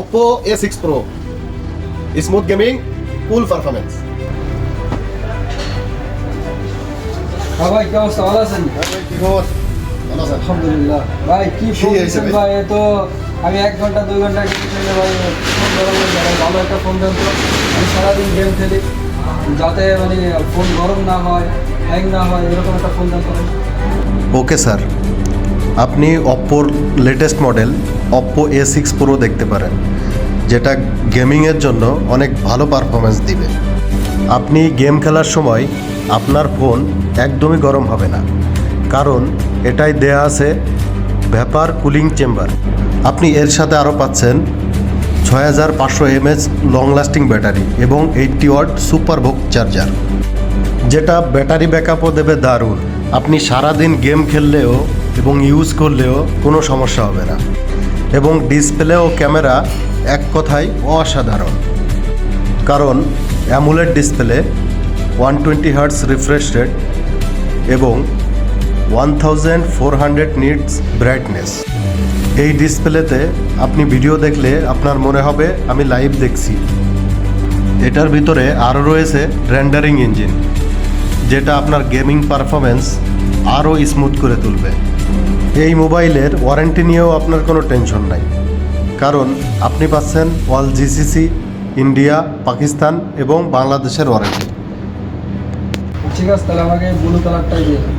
Oppo A6 Pro, smooth gaming, cool performance. হ্যাঁ ভাই, কি অবস্থা? ভালো আছেন? কি খবর? ভালো আছেন? আলহামদুলিল্লাহ। ভাই কি ফোন হয়েছে দিচ্ছেন ভাই? ভাই? এ তো আমি 1 ঘন্টা 2 ঘন্টা গেম খেলে ভাই ফোন গরম হয়ে যায়। ভালো একটা ফোন দেন তো। আমি সারাদিন গেম খেলি, যাতে মানে ফোন গরম না হয়, হ্যাং না হয়, এরকম একটা ফোন দেন তো। ওকে স্যার, আপনি অপ্পোর latest model Oppo A6 Pro দেখতে পারেন, যেটা গেমিংয়ের জন্য অনেক ভালো পারফরমেন্স দিবে। আপনি গেম খেলার সময় আপনার ফোন একদমই গরম হবে না, কারণ এটাই দেয়া আছে ভ্যাপার কুলিং চেম্বার। আপনি এর সাথে আরও পাচ্ছেন 6500 mAh লং লাস্টিং ব্যাটারি এবং 80 ওয়াট সুপার ভোক চার্জার, যেটা ব্যাটারি ব্যাকআপও দেবে দারুণ। আপনি সারাদিন গেম খেললেও এবং ইউজ করলেও কোনো সমস্যা হবে না। এবং ডিসপ্লে ও ক্যামেরা এক কথায় অসাধারণ, কারণ AMOLED display, 120 hertz refresh rate এবং 1400 নিটস ব্রাইটনেস। এই ডিসপ্লেতে আপনি ভিডিও দেখলে আপনার মনে হবে আমি লাইভ দেখছি। এটার ভিতরে আরও রয়েছে রেন্ডারিং ইঞ্জিন, যেটা আপনার গেমিং পারফরমেন্স আরও স্মুথ করে তুলবে। এই মোবাইলের ওয়ারেন্টি নিয়েও আপনার কোনো টেনশন নাই, কারণ আপনি পাচ্ছেন অল জিসিসি, ইন্ডিয়া, পাকিস্তান এবং বাংলাদেশের ওয়ারেন্টি। ঠিক আছে, তাহলে আমাকে ব্লু কালারটাই দিয়ে দেন।